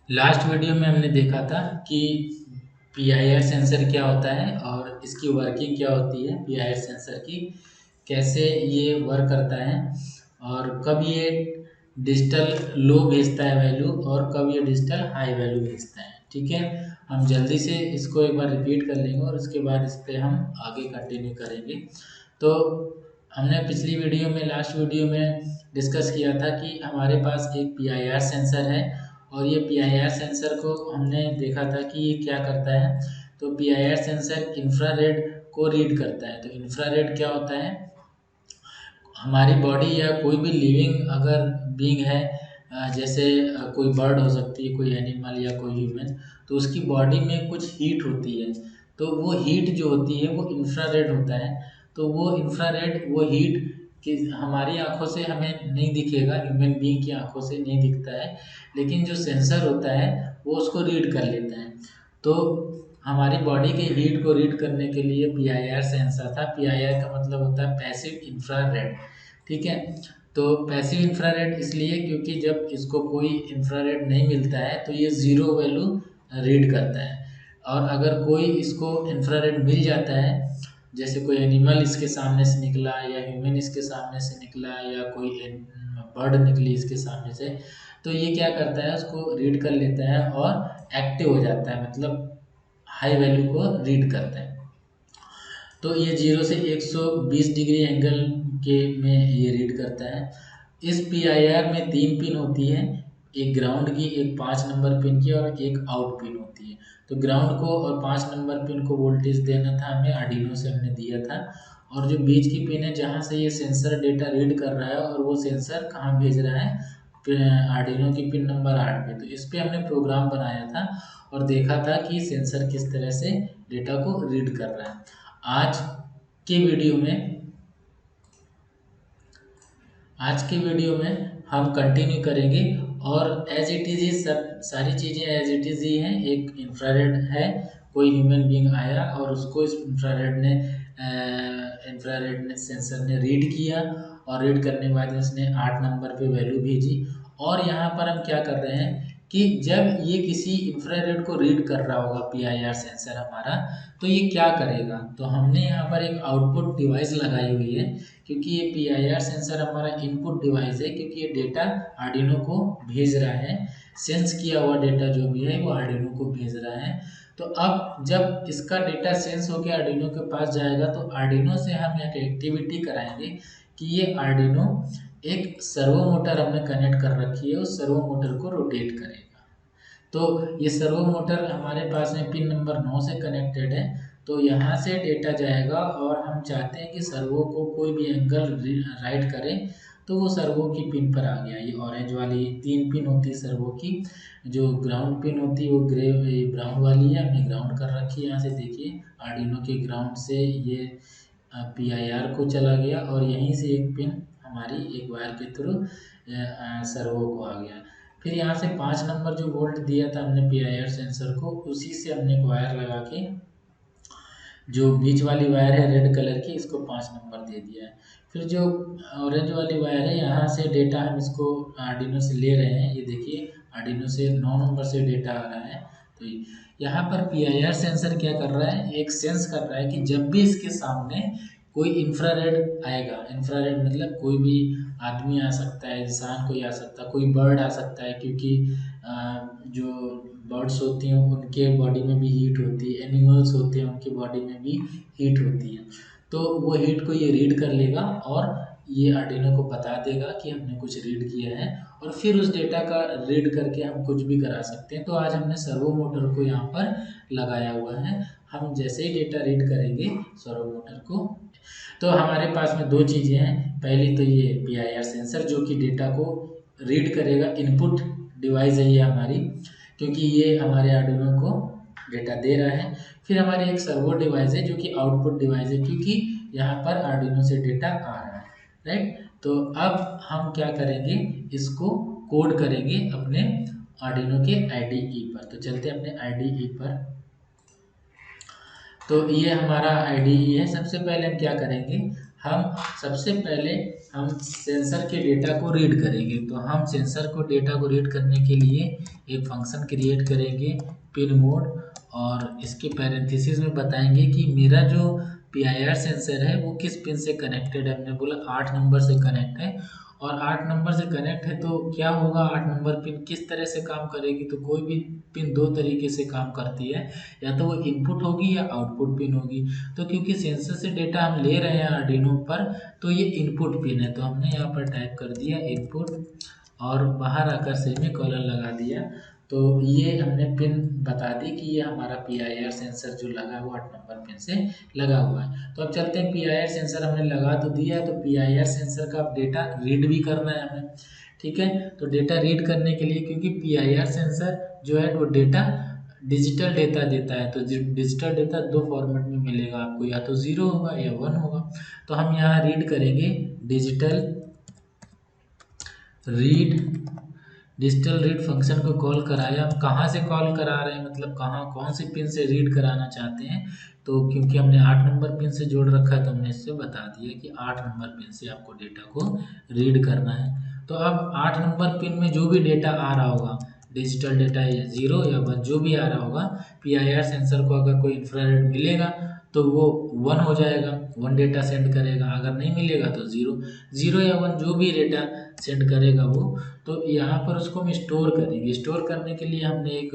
Last video में हमने देखा था कि पीआईआर सेंसर क्या होता है और इसकी वर्किंग क्या होती है। पीआईआर सेंसर की कैसे ये वर्क करता है और कब ये डिजिटल लो भेजता है वैल्यू और कब ये डिजिटल हाई वैल्यू भेजता है। ठीक है, हम जल्दी से इसको एक बार रिपीट कर लेंगे और उसके बाद इस पर हम आगे कंटिन्यू करेंगे। तो हमने पिछली वीडियो में लास्ट वीडियो में डिस्कस किया था कि हमारे पास एक पीआईआर सेंसर है और ये पीआईआर सेंसर को हमने देखा था कि ये क्या करता है। तो पीआईआर सेंसर इंफ्रारेड को रीड करता है। तो इंफ्रारेड क्या होता है, हमारी बॉडी या कोई भी लिविंग अगर बीइंग है, जैसे कोई बर्ड हो सकती है, कोई एनिमल या कोई ह्यूमन, तो उसकी बॉडी में कुछ हीट होती है। तो वो हीट जो होती है वो इंफ्रारेड होता है। तो वो इंफ्रारेड वो हीट कि हमारी आंखों से हमें नहीं दिखेगा, ह्यूमन बीइंग की आंखों से नहीं दिखता है, लेकिन जो सेंसर होता है वो उसको रीड कर लेता है। तो हमारी बॉडी के हीट को रीड करने के लिए पीआईआर सेंसर था। पीआईआर का मतलब होता है पैसिव इंफ्रारेड। ठीक है, तो पैसिव इंफ्रारेड इसलिए क्योंकि जब इसको कोई इंफ्रारेड नहीं मिलता है तो ये ज़ीरो वैल्यू रीड करता है। और अगर कोई इसको इंफ्रारेड मिल जाता है, जैसे कोई एनिमल इसके सामने से निकला या ह्यूमन इसके सामने से निकला या कोई बर्ड निकली इसके सामने से, तो ये क्या करता है, उसको रीड कर लेता है और एक्टिव हो जाता है, मतलब हाई वैल्यू को रीड करता है। तो ये 0 से 120 डिग्री एंगल के में ये रीड करता है। इस पीआईआर में 3 पिन होती है, एक ग्राउंड की, एक 5 नंबर पिन की और एक आउट पिन होती है। तो ग्राउंड को और 5 नंबर पिन को वोल्टेज देना था हमें, आर्डिनो से हमने दिया था। और जो बीच की पिन है जहाँ से ये सेंसर डेटा रीड कर रहा है और वो सेंसर कहाँ भेज रहा है, आर्डिनो की पिन नंबर 8 पे। तो इस पे हमने प्रोग्राम बनाया था और देखा था कि सेंसर किस तरह से डेटा को रीड कर रहा है। आज के वीडियो में आज के वीडियो में हम कंटिन्यू करेंगे और एज इट इज़ ही सब सारी चीज़ें एज इट इज़ ही हैं। एक इंफ्रारेड है, कोई ह्यूमन बीइंग आया और उसको इस इंफ्रारेड ने सेंसर ने रीड किया और रीड करने के बाद उसने 8 नंबर पे वैल्यू भेजी। और यहाँ पर हम क्या कर रहे हैं कि जब ये किसी इंफ्रारेड को रीड कर रहा होगा पीआईआर सेंसर हमारा, तो ये क्या करेगा। तो हमने यहाँ पर एक आउटपुट डिवाइस लगाई हुई है, क्योंकि ये पीआईआर सेंसर हमारा इनपुट डिवाइस है, क्योंकि ये डेटा आर्डिनो को भेज रहा है। सेंस किया हुआ डेटा जो भी है वो आर्डिनो को भेज रहा है। तो अब जब इसका डेटा सेंस होकर आर्डिनो के पास जाएगा तो आर्डिनो से हम एक एक्टिविटी कराएंगे कि ये आर्डिनो एक सर्वो मोटर हमने कनेक्ट कर रखी है, उस सर्वो मोटर को रोटेट करेगा। तो ये सर्वो मोटर हमारे पास में पिन नंबर 9 से कनेक्टेड है। तो यहाँ से डेटा जाएगा और हम चाहते हैं कि सर्वो को कोई भी एंगल राइट करे, तो वो सर्वो की पिन पर आ गया। ये ऑरेंज वाली 3 पिन होती है सर्वो की। जो ग्राउंड पिन होती है वो ग्रे ब्राउन वाली है, हमने ग्राउंड कर रखी है। यहाँ से देखिए आर्डिनो के ग्राउंड से ये पीआईआर को चला गया और यहीं से एक पिन हमारी एक वायर के थ्रू सर्वो को आ गया। फिर यहाँ से 5 नंबर जो वोल्ट दिया था हमने पीआईआर सेंसर को, उसी से हमने एक वायर लगा के, जो बीच वाली वायर है रेड कलर की, इसको 5 नंबर दे दिया है। फिर जो ऑरेंज वाली वायर है, यहाँ से डेटा हम इसको आर्डिनो से ले रहे हैं। ये देखिए आर्डिनो से 9 नंबर से डेटा आ रहा है। तो यहाँ पर पीआईआर सेंसर क्या कर रहा है, एक सेंस कर रहा है कि जब भी इसके सामने कोई इंफ्रारेड आएगा, इंफ्रारेड मतलब कोई भी आदमी आ सकता है, इंसान कोई आ सकता है, कोई बर्ड आ सकता है, क्योंकि जो बर्ड्स होती हैं उनके बॉडी में भी हीट होती है, एनिमल्स होते हैं उनकी बॉडी में भी हीट होती है। तो वो हीट को ये रीड कर लेगा और ये आर्डिनो को बता देगा कि हमने कुछ रीड किया है, और फिर उस डेटा का रीड करके हम कुछ भी करा सकते हैं। तो आज हमने सर्वो मोटर को यहाँ पर लगाया हुआ है। हम जैसे ही डेटा रीड करेंगे सर्वो मोटर को, तो हमारे पास में दो चीज़ें हैं। पहली तो ये पीआईआर सेंसर जो कि डेटा को रीड करेगा, इनपुट डिवाइस है ये हमारी, क्योंकि ये हमारे आर्डिनो को डेटा दे रहा है। फिर हमारी एक सर्वो डिवाइस है जो कि आउटपुट डिवाइस है, क्योंकि यहाँ पर आर्डिनो से डेटा आ रहा है, राइट। तो अब हम क्या करेंगे, इसको कोड करेंगे अपने आर्डिनो के आईडीई पर। तो चलते हैं अपने आईडीई पर। तो ये हमारा IDE है। सबसे पहले हम क्या करेंगे, सबसे पहले हम सेंसर के डेटा को रीड करेंगे। तो हम सेंसर को डेटा को रीड करने के लिए एक फंक्शन क्रिएट करेंगे पिन मोड, और इसके पैरेंथेसिस में बताएंगे कि मेरा जो PIR सेंसर है वो किस पिन से कनेक्टेड है। हमने बोला 8 नंबर से कनेक्ट है, और 8 नंबर से कनेक्ट है तो क्या होगा, 8 नंबर पिन किस तरह से काम करेगी। तो कोई भी पिन दो तरीके से काम करती है, या तो वो इनपुट होगी या आउटपुट पिन होगी। तो क्योंकि सेंसर से डेटा हम ले रहे हैं आर्डिनो पर, तो ये इनपुट पिन है। तो हमने यहाँ पर टाइप कर दिया इनपुट, और बाहर आकर सेमीकोलन लगा दिया। तो ये हमने पिन बता दी कि ये हमारा PIR सेंसर जो लगा है वो 8 नंबर पिन से लगा हुआ है। तो अब चलते हैं, PIR सेंसर हमने लगा तो दिया, तो PIR सेंसर का अब डेटा रीड भी करना है हमें। ठीक है, तो डेटा रीड करने के लिए, क्योंकि PIR सेंसर जो है वो डेटा डिजिटल डेटा देता है, तो डिजिटल डेटा दो फॉर्मेट में मिलेगा आपको, या तो 0 होगा या 1 होगा। तो हम यहाँ रीड करेंगे डिजिटल रीड फंक्शन को कॉल कराया। हम कहाँ से कॉल करा रहे हैं, मतलब कहाँ कौन सी पिन से रीड कराना चाहते हैं। तो क्योंकि हमने 8 नंबर पिन से जोड़ रखा है, तो हमने इससे बता दिया कि 8 नंबर पिन से आपको डेटा को रीड करना है। तो अब 8 नंबर पिन में जो भी डेटा आ रहा होगा, डिजिटल डेटा या 0 या 1 जो भी आ रहा होगा, PIR सेंसर को अगर कोई इंफ्रारेड मिलेगा तो वो 1 हो जाएगा, 1 डेटा सेंड करेगा। अगर नहीं मिलेगा तो 0 या 1 जो भी डेटा सेंड करेगा वो। तो यहाँ पर उसको हम स्टोर करेंगे। स्टोर करने के लिए हमने एक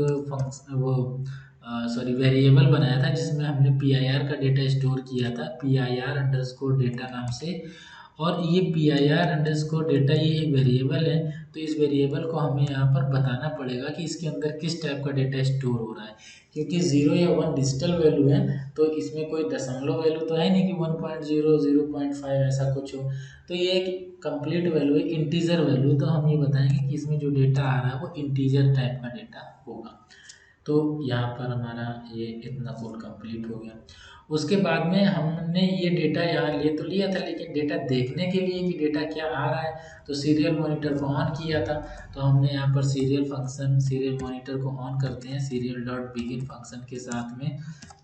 वेरिएबल बनाया था, जिसमें हमने PIR का डेटा स्टोर किया था, PIR अंडरस्कोर डेटा नाम से। और ये PIR अंडरस्कोर डेटा ये एक वेरिएबल है। तो इस वेरिएबल को हमें यहाँ पर बताना पड़ेगा कि इसके अंदर किस टाइप का डेटा स्टोर हो रहा है। क्योंकि 0 या 1 डिजिटल वैल्यू है, तो इसमें कोई दशमलव वैल्यू तो है नहीं कि 1.0 0.5 ऐसा कुछ हो। तो ये एक कंप्लीट वैल्यू है, इंटीजर वैल्यू। तो हम ये बताएंगे कि इसमें जो डेटा आ रहा है वो इंटीजर टाइप का डेटा होगा। तो यहाँ पर हमारा ये इतना कोड कंप्लीट हो गया। उसके बाद में हमने ये डेटा यहाँ ले तो लिया था, लेकिन डेटा देखने के लिए कि डेटा क्या आ रहा है, तो सीरियल मॉनिटर को ऑन किया था। तो हमने यहाँ पर सीरियल मॉनिटर को ऑन करते हैं, सीरियल डॉट बिगिन फंक्शन के साथ में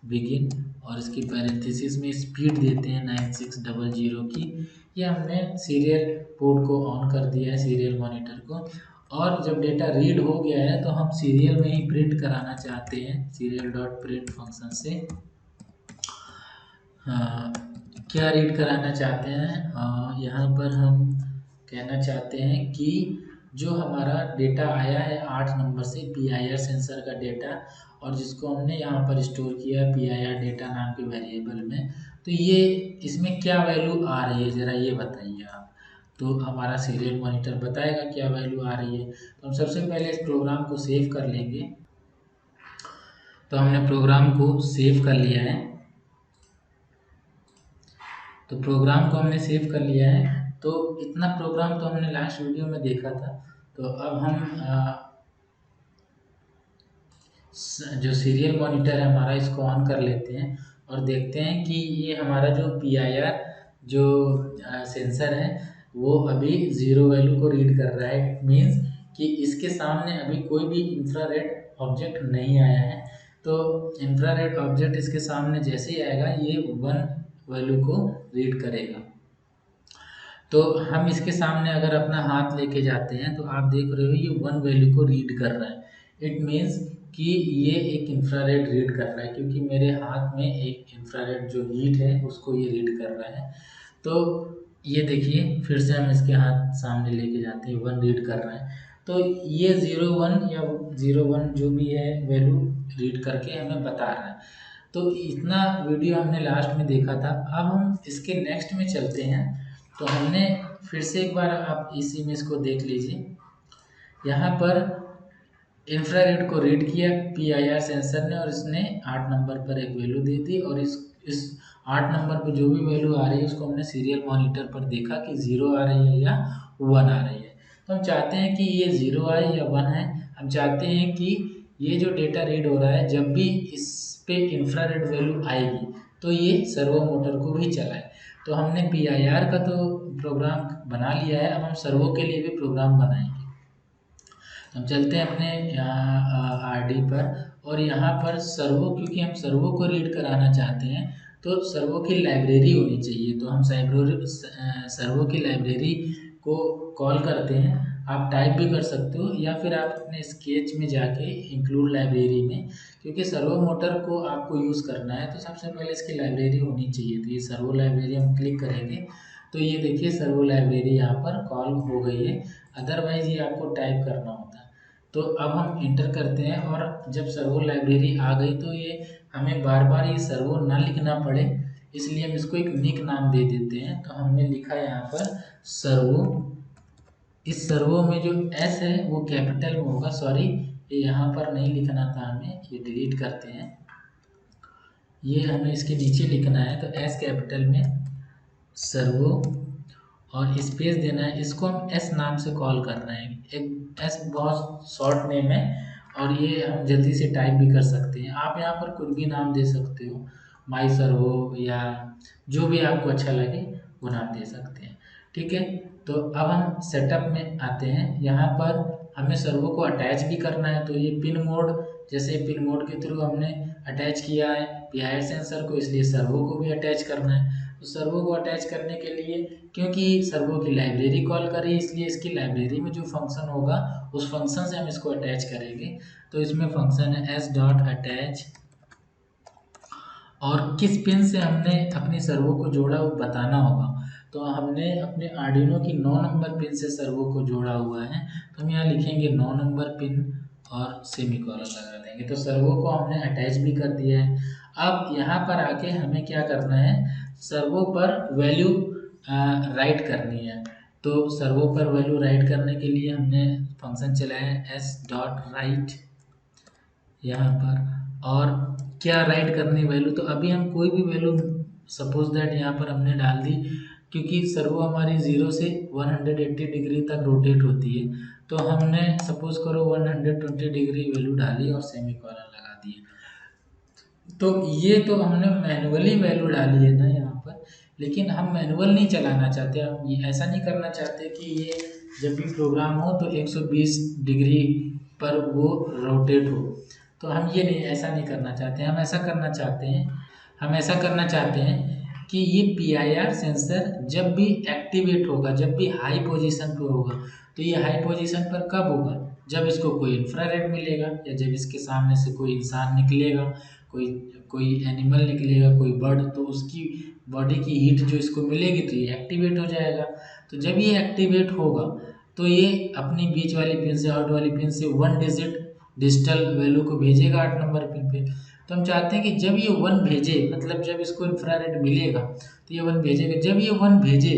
बिगिन, और इसकी पैरेंथेसिस में स्पीड देते हैं 9600 की। ये हमने सीरियल पोर्ट को ऑन कर दिया है, सीरियल मॉनिटर को। और जब डेटा रीड हो गया है तो हम सीरियल में ही प्रिंट कराना चाहते हैं, सीरियल डॉट प्रिंट फंक्शन से। क्या रीड कराना चाहते हैं, यहाँ पर हम कहना चाहते हैं कि जो हमारा डेटा आया है 8 नंबर से PIR सेंसर का डेटा, और जिसको हमने यहाँ पर स्टोर किया है PIR डेटा नाम के वेरिएबल में, तो ये इसमें क्या वैल्यू आ रही है ज़रा ये बताइए आप। तो हमारा सीरियल मॉनिटर बताएगा क्या वैल्यू आ रही है। तो हम सबसे पहले इस प्रोग्राम को सेव कर लेंगे। तो हमने प्रोग्राम को सेव कर लिया है। तो प्रोग्राम को हमने सेव कर लिया है। तो इतना प्रोग्राम तो हमने लास्ट वीडियो में देखा था। तो अब हम जो सीरियल मॉनिटर है हमारा, इसको ऑन कर लेते हैं और देखते हैं कि ये हमारा जो PIR जो सेंसर है वो अभी 0 वैल्यू को रीड कर रहा है। इट मीन्स कि इसके सामने अभी कोई भी इंफ्रारेड ऑब्जेक्ट नहीं आया है। तो इंफ्रारेड ऑब्जेक्ट इसके सामने जैसे ही आएगा ये 1 वैल्यू को रीड करेगा। तो हम इसके सामने अगर अपना हाथ लेके जाते हैं तो आप देख रहे हो ये 1 वैल्यू को रीड कर रहा है। इट मीन्स कि ये एक इंफ्रारेड रीड कर रहा है, क्योंकि मेरे हाथ में एक इंफ्रारेड जो हीट है उसको ये रीड कर रहा है। तो ये देखिए, फिर से हम इसके हाथ सामने लेके जाते हैं, 1 रीड कर रहा है। तो ये 0 1 या 0 1 जो भी है वैल्यू रीड करके हमें बता रहा है। तो इतना वीडियो हमने लास्ट में देखा था। अब हम इसके नेक्स्ट में चलते हैं। तो हमने फिर से एक बार आप इस इमेज को देख लीजिए। यहाँ पर इंफ्रारेड को रीड किया PIR सेंसर ने, और इसने 8 नंबर पर एक वैल्यू दे दी, और इस 8 नंबर पर जो भी वैल्यू आ रही है उसको हमने सीरियल मॉनिटर पर देखा कि 0 आ रही है या 1 आ रही है। तो हम चाहते हैं कि ये 0 आए या 1 है। हम चाहते हैं कि ये जो डेटा रीड हो रहा है, जब भी इस पे इंफ्रारेड वैल्यू आएगी तो ये सर्वो मोटर को भी चलाए। तो हमने PIR का तो प्रोग्राम बना लिया है, अब हम सर्वो के लिए भी प्रोग्राम बनाएंगे। हम चलते हैं अपने यहाँ RD पर, और यहाँ पर सर्वो, क्योंकि हम सर्वो को रीड कराना चाहते हैं तो सर्वो की लाइब्रेरी होनी चाहिए। तो हम सर्वो की लाइब्रेरी को कॉल करते हैं। आप टाइप भी कर सकते हो या फिर आप अपने स्केच में जाके इंक्लूड लाइब्रेरी में, क्योंकि सर्वो मोटर को आपको यूज़ करना है तो सबसे पहले इसकी लाइब्रेरी होनी चाहिए। तो ये सर्वो लाइब्रेरी हम क्लिक करेंगे तो ये देखिए सर्वो लाइब्रेरी यहाँ पर कॉल हो गई है। अदरवाइज ये आपको टाइप करना होता है। तो अब हम इंटर करते हैं और जब सर्वो लाइब्रेरी आ गई तो ये हमें बार बार ये सर्वो ना लिखना पड़े, इसलिए हम इसको एक निक नाम दे देते हैं। तो हमने लिखा यहाँ पर सर्वो। इस सर्वो में जो एस है वो कैपिटल में होगा, सॉरी ये यहाँ पर नहीं लिखना था हमें, ये डिलीट करते हैं। ये हमें इसके नीचे लिखना है तो एस कैपिटल में सर्वो और स्पेस देना है। इसको हम एस नाम से कॉल कर रहे हैं। एक एस बहुत शॉर्ट नेम है और ये हम जल्दी से टाइप भी कर सकते हैं। आप यहाँ पर कुछ भी नाम दे सकते हो, माई सर्वो या जो भी आपको अच्छा लगे वो नाम दे सकते हैं। ठीक है, तो अब हम सेटअप में आते हैं। यहाँ पर हमें सर्वो को अटैच भी करना है। तो ये पिन मोड, जैसे पिन मोड के थ्रू हमने अटैच किया है PIR सेंसर को, इसलिए सर्वो को भी अटैच करना है। तो सर्वो को अटैच करने के लिए, क्योंकि सर्वो की लाइब्रेरी कॉल करी इसलिए इसकी लाइब्रेरी में जो फंक्शन होगा उस फंक्शन से हम इसको अटैच करेंगे। तो इसमें फंक्शन है s.attach और किस पिन से हमने अपनी सर्वो को जोड़ा वो बताना होगा। तो हमने अपने आर्डिनो की 9 नंबर पिन से सर्वो को जोड़ा हुआ है। तो हम यहाँ लिखेंगे 9 नंबर पिन और सेमीकोलन लगा देंगे। तो सर्वो को हमने अटैच भी कर दिया है। अब यहाँ पर आके हमें क्या करना है, सर्वो पर वैल्यू राइट करनी है। तो सर्वो पर वैल्यू राइट करने के लिए हमने फंक्शन चलाया है s.write यहाँ पर। और क्या राइट करनी वैल्यू, तो अभी हम कोई भी वैल्यू सपोज दैट यहाँ पर हमने डाल दी, क्योंकि सर्वो हमारी 0 से 180 डिग्री तक रोटेट होती है। तो हमने सपोज करो 120 डिग्री वैल्यू डाली और सेमीकोलन लगा दिए। तो ये तो हमने मैनुअली वैल्यू डाली है ना यहाँ पर, लेकिन हम मैनुअल नहीं चलाना चाहते। हम ये ऐसा नहीं करना चाहते कि ये जब भी प्रोग्राम हो तो 120 डिग्री पर वो रोटेट हो। तो हम ये नहीं, ऐसा नहीं करना चाहते। हम ऐसा करना चाहते हैं कि ये PIR सेंसर जब भी एक्टिवेट होगा, जब भी हाई पोजीशन पे होगा, तो ये हाई पोजीशन पर कब होगा, जब इसको कोई इंफ्रारेड मिलेगा या जब इसके सामने से कोई इंसान निकलेगा, कोई कोई एनिमल निकलेगा, कोई बर्ड, तो उसकी बॉडी की हीट जो इसको मिलेगी तो ये एक्टिवेट हो जाएगा। तो जब ये एक्टिवेट होगा तो ये अपनी बीच वाली पिन से, आउट वाली पिन से 1 डिजिट डिजिटल वैल्यू को भेजेगा 8 नंबर पिन पे। तो हम चाहते हैं कि जब ये 1 भेजे, मतलब जब इसको इंफ्रारेड मिलेगा तो ये 1 भेजेगा। जब ये 1 भेजे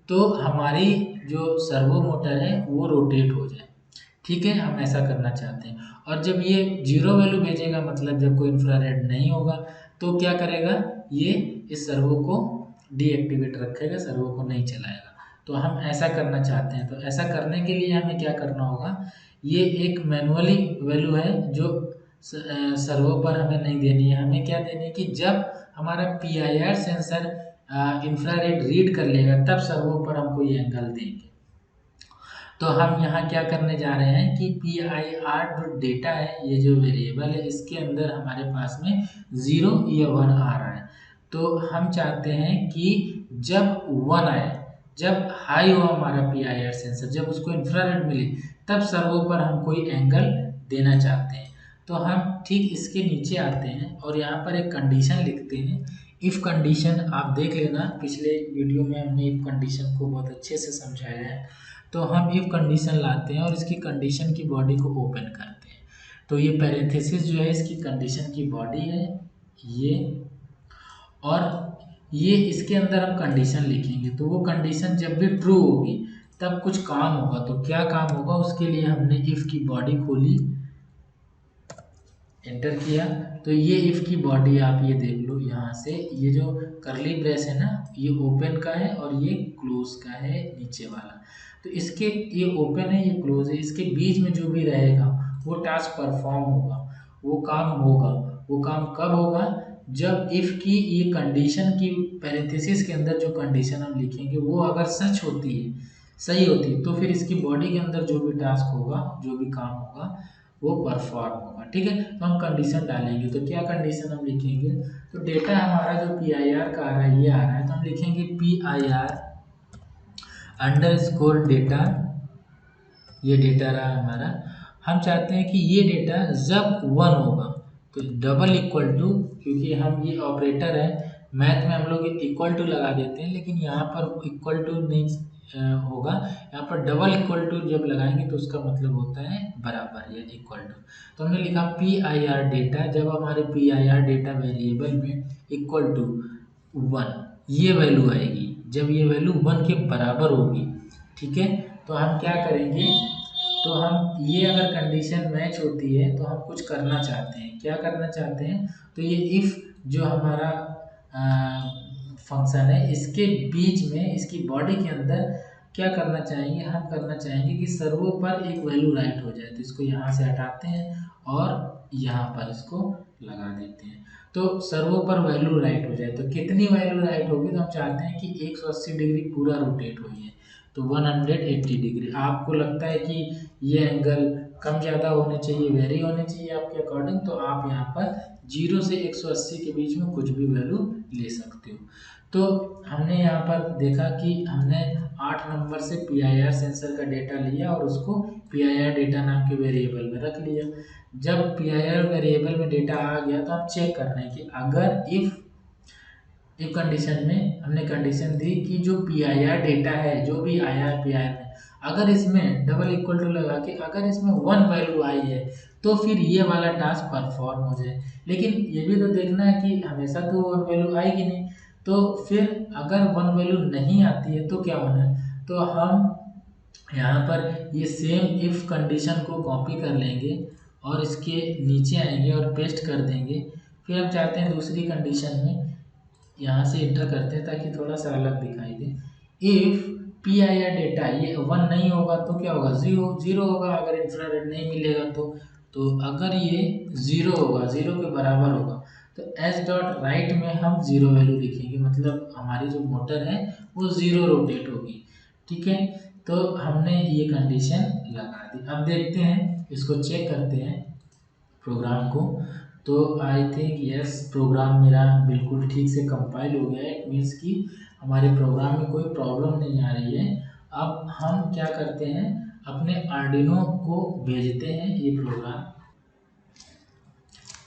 तो हमारी जो सर्वो मोटर है वो रोटेट हो जाए। ठीक है, हम ऐसा करना चाहते हैं। और जब ये 0 वैल्यू भेजेगा, मतलब जब कोई इंफ्रारेड नहीं होगा, तो क्या करेगा, ये इस सर्वो को डीएक्टिवेट रखेगा, सर्वो को नहीं चलाएगा। तो हम ऐसा करना चाहते हैं। तो ऐसा करने के लिए हमें क्या करना होगा, ये एक मैनुअली वैल्यू है जो सर्वो पर हमें नहीं देनी है। हमें क्या देनी है कि जब हमारा PIR सेंसर इंफ्रारेड रीड कर लेगा तब सर्वो पर हम कोई एंगल देंगे। तो हम यहाँ क्या करने जा रहे हैं कि PIR जो डेटा है, ये जो वेरिएबल है, इसके अंदर हमारे पास में 0 या 1 आ रहा है। तो हम चाहते हैं कि जब 1 आए, जब हाई हो हमारा PIR सेंसर, जब उसको इंफ्रारेड मिले, तब सर्वो पर हम कोई एंगल देना चाहते हैं। तो हम ठीक इसके नीचे आते हैं और यहाँ पर एक कंडीशन लिखते हैं। इफ़ कंडीशन आप देख लेना, पिछले वीडियो में हमने इफ़ कंडीशन को बहुत अच्छे से समझाया है। तो हम इफ़ कंडीशन लाते हैं और इसकी कंडीशन की बॉडी को ओपन करते हैं। तो ये पैरेंथेसिस जो है इसकी कंडीशन की बॉडी है ये, और ये इसके अंदर हम कंडीशन लिखेंगे। तो वो कंडीशन जब भी ट्रू होगी तब कुछ काम होगा। तो क्या काम होगा, उसके लिए हमने इफ़ की बॉडी खोली, एंटर किया। तो ये इफ़ की बॉडी आप ये देख लो, यहाँ से ये जो करली ब्रेस है ना, ये ओपन का है और ये क्लोज का है नीचे वाला। तो इसके, ये ओपन है ये क्लोज है, इसके बीच में जो भी रहेगा वो टास्क परफॉर्म होगा, वो काम होगा। वो काम कब होगा, जब इफ़ की ये कंडीशन की पैरेंथेसिस के अंदर जो कंडीशन हम लिखेंगे वो अगर सच होती है, सही होती है, तो फिर इसकी बॉडी के अंदर जो भी टास्क होगा, जो भी काम होगा, वो परफॉर्म होगा। ठीक है, तो हम कंडीशन डालेंगे, तो क्या कंडीशन हम लिखेंगे, तो डेटा हमारा जो पी आई आर का आ रहा है ये आ रहा है, तो हम लिखेंगे P I are under score data, ये डेटा रहा हमारा। हम चाहते हैं कि ये डेटा जब 1 होगा तो डबल इक्वल टू, क्योंकि हम ये ऑपरेटर है मैथ में हम लोग इक्वल टू लगा देते हैं, लेकिन यहाँ पर इक्वल टू नहीं होगा, यहाँ पर डबल इक्वल टू जब लगाएंगे तो उसका मतलब होता है बराबर या इक्वल टू। तो हमने लिखा पी आई आर डेटा, जब हमारे P I R data variable में इक्वल टू 1 ये वैल्यू आएगी, जब ये वैल्यू 1 के बराबर होगी। ठीक है, तो हम क्या करेंगे, तो हम ये अगर कंडीशन मैच होती है तो हम कुछ करना चाहते हैं, क्या करना चाहते हैं, तो ये इफ़ जो हमारा फंक्शन है इसके बीच में, इसकी बॉडी के अंदर क्या करना चाहेंगे, हम करना चाहेंगे कि सर्वो पर एक वैल्यू राइट हो जाए, तो इसको यहाँ से हटाते हैं और यहाँ पर इसको लगा देते हैं, तो सर्वो पर वैल्यू राइट हो जाए। तो कितनी वैल्यू राइट होगी, तो हम चाहते हैं कि 180 डिग्री पूरा रोटेट हुई है, तो 180 डिग्री। आपको लगता है कि ये एंगल कम ज़्यादा होने चाहिए, वेरी होने चाहिए आपके अकॉर्डिंग, तो आप यहाँ पर 0 से 180 के बीच में कुछ भी वैल्यू ले सकते हो। तो हमने यहाँ पर देखा कि हमने 8 नंबर से PIR सेंसर का डेटा लिया और उसको PIR डेटा नाम के वेरिएबल में रख लिया। जब PIR वेरिएबल में डेटा आ गया तो हम चेक कर रहे हैं कि अगर इफ़ कंडीशन में हमने कंडीशन दी कि जो PIR डेटा है, जो भी आया है PIR में, अगर इसमें डबल इक्वल टू लगा के अगर इसमें 1 वैल्यू आई है तो फिर ये वाला टास्क परफॉर्म हो जाए। लेकिन ये भी तो देखना है कि हमेशा तो 1 वैल्यू आएगी नहीं, तो फिर अगर 1 वैल्यू नहीं आती है तो क्या होना है, तो हम यहाँ पर ये सेम इफ़ कंडीशन को कॉपी कर लेंगे और इसके नीचे आएंगे और पेस्ट कर देंगे। फिर हम चाहते हैं दूसरी कंडीशन में यहाँ से इंटर करते हैं ताकि थोड़ा सा अलग दिखाई दे। If P I R data ये 1 नहीं होगा तो क्या होगा, जीरो होगा, अगर इंफ्रारेड नहीं मिलेगा तो अगर ये 0 होगा, 0 के बराबर होगा, तो एस डॉट राइट में हम 0 वैल्यू लिखेंगे, मतलब हमारी जो मोटर है वो 0 रोटेट होगी। ठीक है, तो हमने ये कंडीशन लगा दी। अब देखते हैं, इसको चेक करते हैं प्रोग्राम को, तो आई थिंक यस प्रोग्राम मेरा बिल्कुल ठीक से कंपाइल हो गया है। इट मीन्स कि हमारे प्रोग्राम में कोई प्रॉब्लम नहीं आ रही है। अब हम क्या करते हैं, अपने आर्डिनो को भेजते हैं ये प्रोग्राम।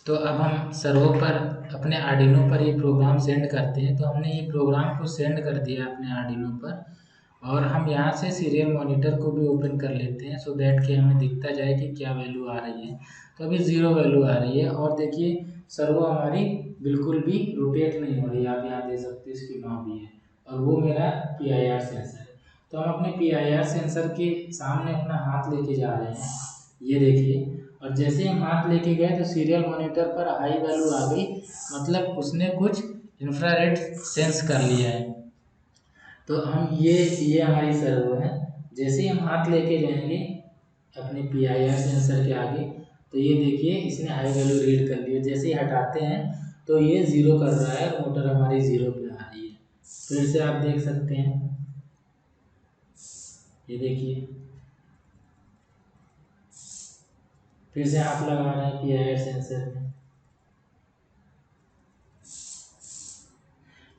तो अब हम सर्वो पर अपने आर्डिनो पर ये प्रोग्राम सेंड करते हैं। तो हमने ये प्रोग्राम को सेंड कर दिया अपने आर्डिनो पर, और हम यहाँ से सीरियल मॉनिटर को भी ओपन कर लेते हैं, सो दैट कि हमें दिखता जाए कि क्या वैल्यू आ रही है। तो अभी 0 वैल्यू आ रही है, और देखिए सर्वो हमारी बिल्कुल भी रोटेट नहीं हो रही है, आप यहाँ देख सकते हो इसकी नाव भी है, और वो मेरा PIR सेंसर है। तो हम अपने PIR सेंसर के सामने अपना हाथ लेके जा रहे हैं, ये देखिए, और जैसे हम हाथ लेके गए तो सीरियल मॉनिटर पर हाई वैल्यू आ गई, मतलब उसने कुछ इंफ्रारेड सेंस कर लिया है। तो हम ये हमारी सर्वो है, जैसे ही हम हाथ लेके जाएंगे अपने PIR सेंसर के आगे, तो ये देखिए इसने हाई वैल्यू रीड कर ली है। जैसे ही हटाते हैं तो ये 0 कर रहा है, मोटर हमारी 0 पे आ रही है। फिर से आप देख सकते हैं, ये देखिए फिर से हाथ लगा रहे हैं PIR सेंसर में।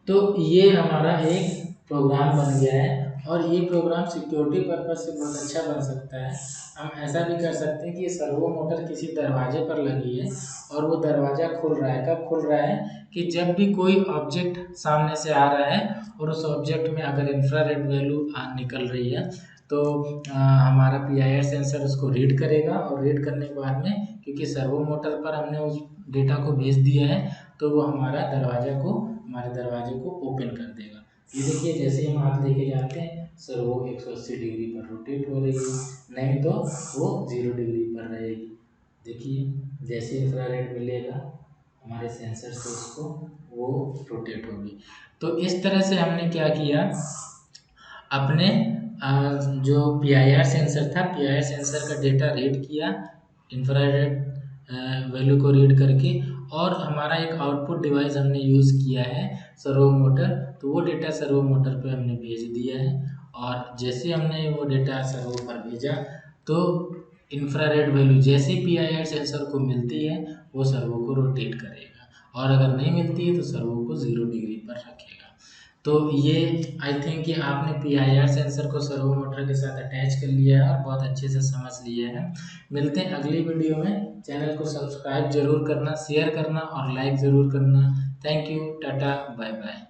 तो ये हमारा एक प्रोग्राम बन गया है, और ये प्रोग्राम सिक्योरिटी पर्पज से बहुत अच्छा बन सकता है। हम ऐसा भी कर सकते हैं कि ये सर्वो मोटर किसी दरवाजे पर लगी है और वो दरवाज़ा खुल रहा है। कब खुल रहा है, कि जब भी कोई ऑब्जेक्ट सामने से आ रहा है और उस ऑब्जेक्ट में अगर इंफ्रारेड वैल्यू निकल रही है, तो हमारा PIR सेंसर उसको रीड करेगा, और रीड करने के बाद में क्योंकि सर्वो मोटर पर हमने उस डेटा को भेज दिया है, तो वो हमारे दरवाजे को ओपन कर देगा। ये देखिए जैसे ही हम हाथ लेके जाते हैं सर वो 180 डिग्री पर रोटेट हो रही है, नहीं तो वो 0 डिग्री पर रहेगी। देखिए जैसे इंफ्रारेड मिलेगा हमारे सेंसर से उसको, वो रोटेट होगी। तो इस तरह से हमने क्या किया, अपने जो PIR सेंसर था, PIR सेंसर का डेटा रीड किया इंफ्रारेड वैल्यू को रीड करके, और हमारा एक आउटपुट डिवाइस हमने यूज़ किया है सर्वो मोटर, तो वो डेटा सर्वो मोटर पे हमने भेज दिया है। और जैसे हमने वो डेटा सर्वो पर भेजा तो इंफ्रारेड वैल्यू जैसे पी आई आर सेंसर को मिलती है वो सर्वो को रोटेट करेगा, और अगर नहीं मिलती है तो सर्वो को 0 डिग्री पर रखेगा। तो ये आई थिंक कि आपने पी आई आर सेंसर को सर्वो मोटर के साथ अटैच कर लिया है और बहुत अच्छे से समझ लिया है। मिलते हैं अगली वीडियो में। चैनल को सब्सक्राइब जरूर करना, शेयर करना और लाइक ज़रूर करना। Thank you, tata, bye bye.